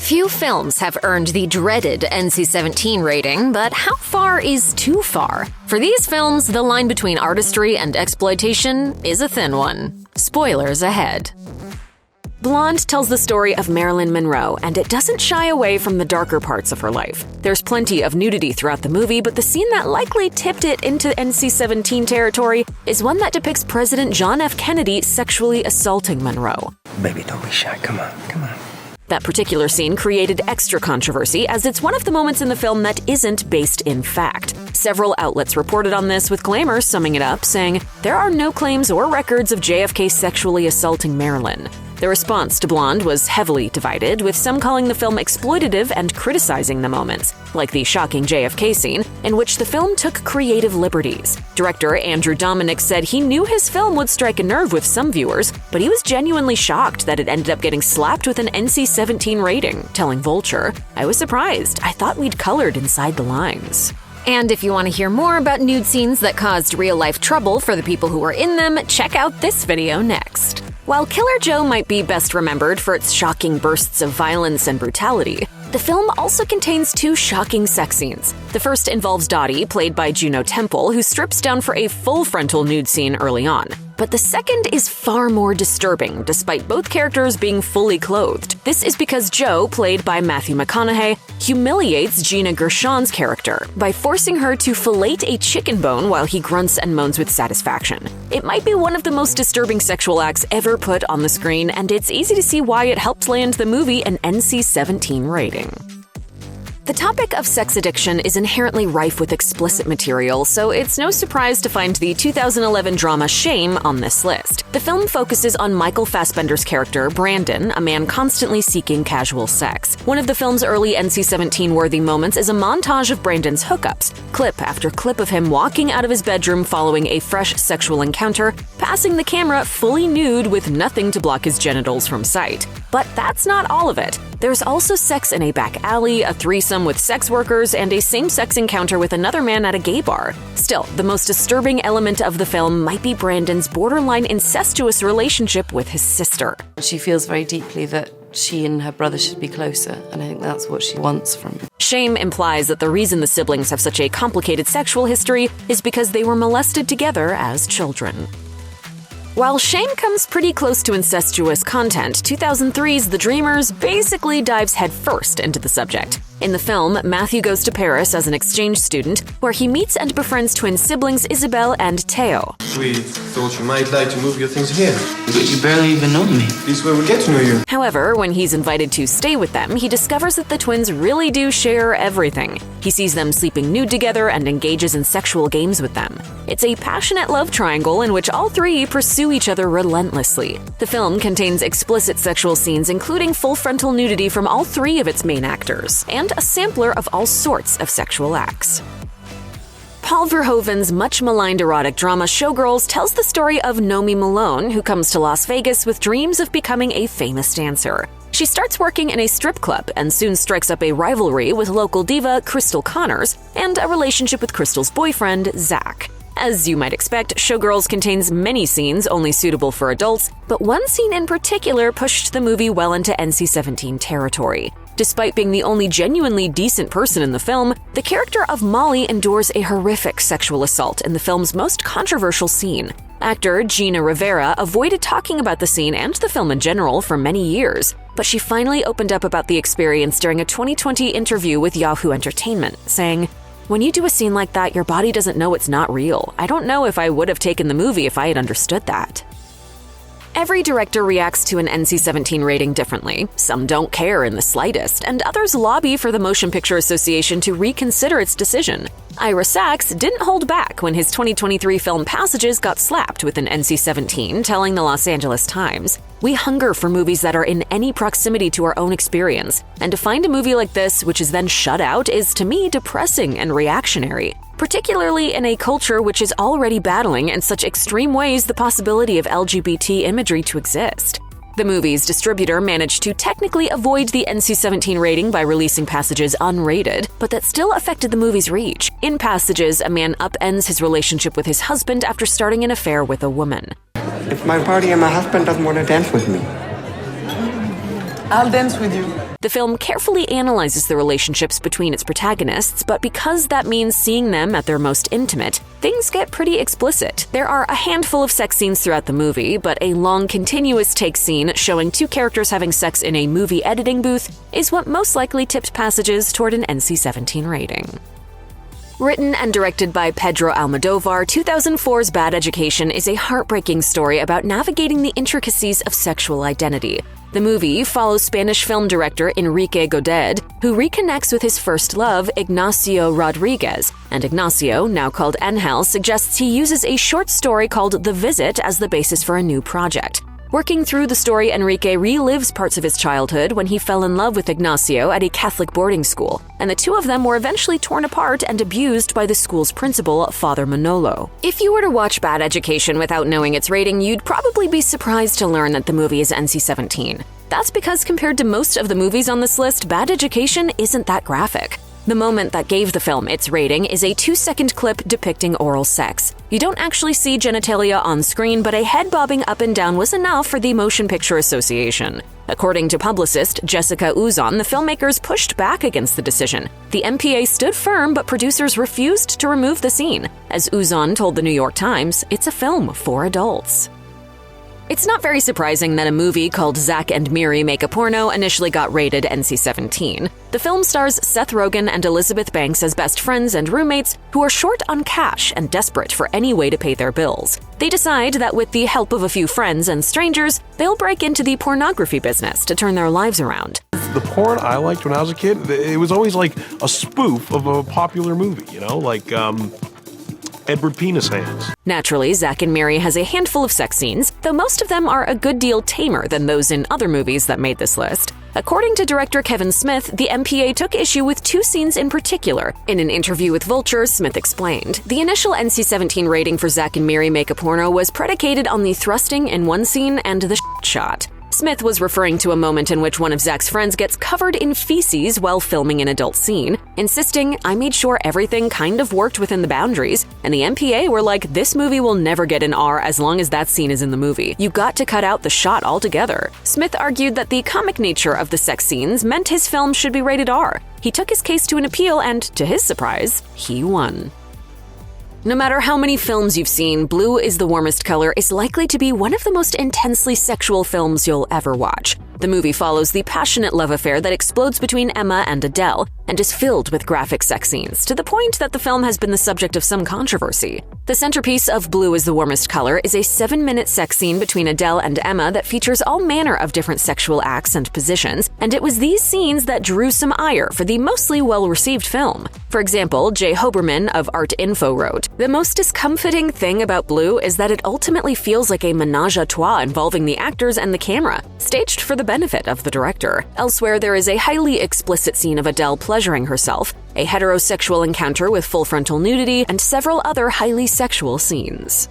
Few films have earned the dreaded NC-17 rating, but how far is too far? For these films, the line between artistry and exploitation is a thin one. Spoilers ahead. Blonde tells the story of Marilyn Monroe, and it doesn't shy away from the darker parts of her life. There's plenty of nudity throughout the movie, but the scene that likely tipped it into NC-17 territory is one that depicts President John F. Kennedy sexually assaulting Monroe. Baby, don't be shy. Come on. That particular scene created extra controversy, as it's one of the moments in the film that isn't based in fact. Several outlets reported on this, with Glamour summing it up, saying, "There are no claims or records of JFK sexually assaulting Marilyn." The response to Blonde was heavily divided, with some calling the film exploitative and criticizing the moments, like the shocking JFK scene, in which the film took creative liberties. Director Andrew Dominik said he knew his film would strike a nerve with some viewers, but he was genuinely shocked that it ended up getting slapped with an NC-17 rating, telling Vulture, "I was surprised. I thought we'd colored inside the lines." And if you want to hear more about nude scenes that caused real-life trouble for the people who were in them, check out this video next. While Killer Joe might be best remembered for its shocking bursts of violence and brutality, the film also contains two shocking sex scenes. The first involves Dottie, played by Juno Temple, who strips down for a full frontal nude scene early on. But the second is far more disturbing, despite both characters being fully clothed. This is because Joe, played by Matthew McConaughey, humiliates Gina Gershon's character by forcing her to fillet a chicken bone while he grunts and moans with satisfaction. It might be one of the most disturbing sexual acts ever put on the screen, and it's easy to see why it helped land the movie an NC-17 rating. The topic of sex addiction is inherently rife with explicit material, so it's no surprise to find the 2011 drama Shame on this list. The film focuses on Michael Fassbender's character, Brandon, a man constantly seeking casual sex. One of the film's early NC-17-worthy moments is a montage of Brandon's hookups, clip after clip of him walking out of his bedroom following a fresh sexual encounter, passing the camera fully nude with nothing to block his genitals from sight. But that's not all of it. There's also sex in a back alley, a threesome with sex workers, and a same-sex encounter with another man at a gay bar. Still, the most disturbing element of the film might be Brandon's borderline incestuous relationship with his sister. She feels very deeply that she and her brother should be closer, and I think that's what she wants from him. Shame implies that the reason the siblings have such a complicated sexual history is because they were molested together as children. While Shame comes pretty close to incestuous content, 2003's The Dreamers basically dives headfirst into the subject. In the film, Matthew goes to Paris as an exchange student, where he meets and befriends twin siblings Isabelle and Theo. We thought you might like to move your things here. But you barely even know me. This is where we get to know you. However, when he's invited to stay with them, he discovers that the twins really do share everything. He sees them sleeping nude together and engages in sexual games with them. It's a passionate love triangle in which all three pursue each other relentlessly. The film contains explicit sexual scenes, including full frontal nudity from all three of its main actors, and a sampler of all sorts of sexual acts. Paul Verhoeven's much-maligned erotic drama Showgirls tells the story of Nomi Malone, who comes to Las Vegas with dreams of becoming a famous dancer. She starts working in a strip club and soon strikes up a rivalry with local diva Crystal Connors and a relationship with Crystal's boyfriend, Zack. As you might expect, Showgirls contains many scenes only suitable for adults, but one scene in particular pushed the movie well into NC-17 territory. Despite being the only genuinely decent person in the film, the character of Molly endures a horrific sexual assault in the film's most controversial scene. Actor Gina Rivera avoided talking about the scene and the film in general for many years, but she finally opened up about the experience during a 2020 interview with Yahoo Entertainment, saying, "When you do a scene like that, your body doesn't know it's not real. I don't know if I would have taken the movie if I had understood that." Every director reacts to an NC-17 rating differently. Some don't care in the slightest, and others lobby for the Motion Picture Association to reconsider its decision. Ira Sachs didn't hold back when his 2023 film Passages got slapped with an NC-17, telling the Los Angeles Times, "We hunger for movies that are in any proximity to our own experience, and to find a movie like this, which is then shut out, is to me depressing and reactionary, particularly in a culture which is already battling in such extreme ways the possibility of LGBT imagery to exist." The movie's distributor managed to technically avoid the NC-17 rating by releasing Passages unrated, but that still affected the movie's reach. In Passages, a man upends his relationship with his husband after starting an affair with a woman. It's my party and my husband doesn't want to dance with me. I'll dance with you. The film carefully analyzes the relationships between its protagonists, but because that means seeing them at their most intimate, things get pretty explicit. There are a handful of sex scenes throughout the movie, but a long continuous take scene showing two characters having sex in a movie editing booth is what most likely tipped passages toward an NC-17 rating. Written and directed by Pedro Almodovar, 2004's Bad Education is a heartbreaking story about navigating the intricacies of sexual identity. The movie follows Spanish film director Enrique Godet, who reconnects with his first love, Ignacio Rodriguez, and Ignacio, now called Angel, suggests he uses a short story called The Visit as the basis for a new project. Working through the story, Enrique relives parts of his childhood when he fell in love with Ignacio at a Catholic boarding school, and the two of them were eventually torn apart and abused by the school's principal, Father Manolo. If you were to watch Bad Education without knowing its rating, you'd probably be surprised to learn that the movie is NC-17. That's because compared to most of the movies on this list, Bad Education isn't that graphic. The moment that gave the film its rating is a 2-second clip depicting oral sex. You don't actually see genitalia on screen, but a head bobbing up and down was enough for the Motion Picture Association. According to publicist Jessica Uzon, the filmmakers pushed back against the decision. The MPA stood firm, but producers refused to remove the scene. As Uzon told the New York Times, it's a film for adults. It's not very surprising that a movie called Zack and Miri Make a Porno initially got rated NC-17. The film stars Seth Rogen and Elizabeth Banks as best friends and roommates who are short on cash and desperate for any way to pay their bills. They decide that with the help of a few friends and strangers, they'll break into the pornography business to turn their lives around. The porn I liked when I was a kid, it was always like a spoof of a popular movie, like Edward Penis Hands. Naturally, Zack and Miri has a handful of sex scenes, though most of them are a good deal tamer than those in other movies that made this list. According to director Kevin Smith, the MPA took issue with 2 scenes in particular. In an interview with Vulture, Smith explained, the initial NC-17 rating for Zack and Miri Make a Porno was predicated on the thrusting in one scene and the shot. Smith was referring to a moment in which one of Zack's friends gets covered in feces while filming an adult scene, insisting, I made sure everything kind of worked within the boundaries, and the MPA were like, this movie will never get an R as long as that scene is in the movie. You got to cut out the shot altogether. Smith argued that the comic nature of the sex scenes meant his film should be rated R. He took his case to an appeal and, to his surprise, he won. No matter how many films you've seen, Blue is the Warmest Color is likely to be one of the most intensely sexual films you'll ever watch. The movie follows the passionate love affair that explodes between Emma and Adele and is filled with graphic sex scenes, to the point that the film has been the subject of some controversy. The centerpiece of Blue is the Warmest Color is a 7-minute sex scene between Adele and Emma that features all manner of different sexual acts and positions, and it was these scenes that drew some ire for the mostly well-received film. For example, Jay Hoberman of Art Info wrote, the most discomfiting thing about Blue is that it ultimately feels like a menage a trois involving the actors and the camera, staged for the benefit of the director. Elsewhere, there is a highly explicit scene of Adele pleasuring herself, a heterosexual encounter with full frontal nudity, and several other highly sexual scenes.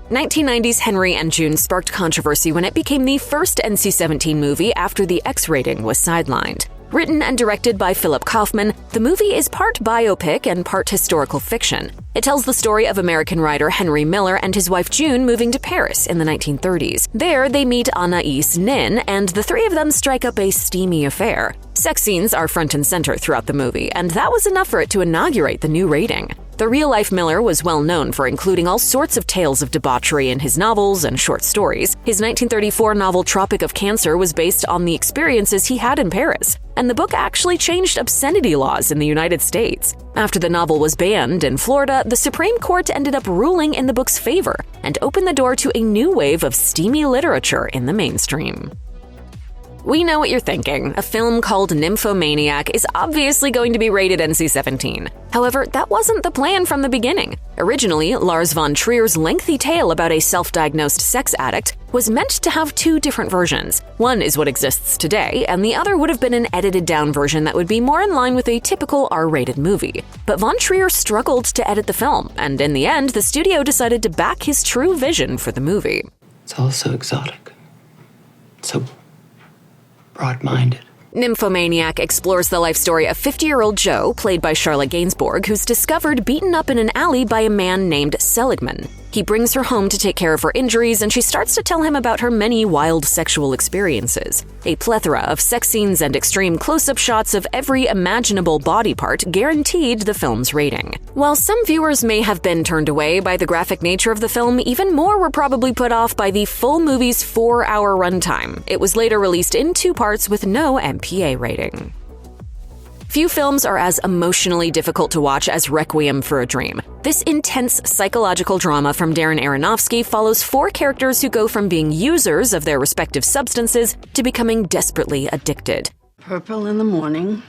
1990's Henry and June sparked controversy when it became the first NC-17 movie after the X rating was sidelined. Written and directed by Philip Kaufman, the movie is part biopic and part historical fiction. It tells the story of American writer Henry Miller and his wife June moving to Paris in the 1930s. There, they meet Anaïs Nin, and the three of them strike up a steamy affair. Sex scenes are front and center throughout the movie, and that was enough for it to inaugurate the new rating. The real-life Miller was well known for including all sorts of tales of debauchery in his novels and short stories. His 1934 novel Tropic of Cancer was based on the experiences he had in Paris, and the book actually changed obscenity laws in the United States. After the novel was banned in Florida, the Supreme Court ended up ruling in the book's favor and opened the door to a new wave of steamy literature in the mainstream. We know what you're thinking. A film called Nymphomaniac is obviously going to be rated NC-17. However, that wasn't the plan from the beginning. Originally, Lars von Trier's lengthy tale about a self-diagnosed sex addict was meant to have 2 different versions. One is what exists today, and the other would have been an edited-down version that would be more in line with a typical R-rated movie. But von Trier struggled to edit the film, and in the end, the studio decided to back his true vision for the movie. It's all so exotic. So broad-minded. Nymphomaniac explores the life story of 50-year-old Joe, played by Charlotte Gainsbourg, who's discovered beaten up in an alley by a man named Seligman. He brings her home to take care of her injuries, and she starts to tell him about her many wild sexual experiences. A plethora of sex scenes and extreme close-up shots of every imaginable body part guaranteed the film's rating. While some viewers may have been turned away by the graphic nature of the film, even more were probably put off by the full movie's 4-hour runtime. It was later released in 2 parts with no MPA rating. Few films are as emotionally difficult to watch as Requiem for a Dream. This intense psychological drama from Darren Aronofsky follows 4 characters who go from being users of their respective substances to becoming desperately addicted. Purple in the morning,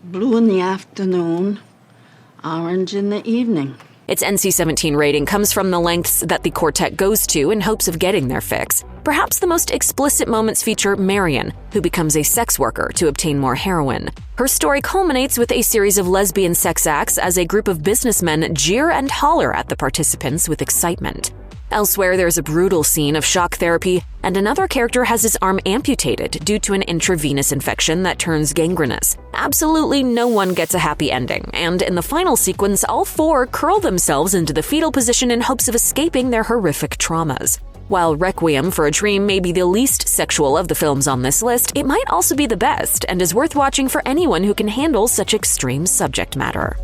blue in the afternoon, orange in the evening. Its NC-17 rating comes from the lengths that the quartet goes to in hopes of getting their fix. Perhaps the most explicit moments feature Marion, who becomes a sex worker to obtain more heroin. Her story culminates with a series of lesbian sex acts as a group of businessmen jeer and holler at the participants with excitement. Elsewhere, there's a brutal scene of shock therapy, and another character has his arm amputated due to an intravenous infection that turns gangrenous. Absolutely no one gets a happy ending, and in the final sequence, all 4 curl themselves into the fetal position in hopes of escaping their horrific traumas. While Requiem for a Dream may be the least sexual of the films on this list, it might also be the best and is worth watching for anyone who can handle such extreme subject matter.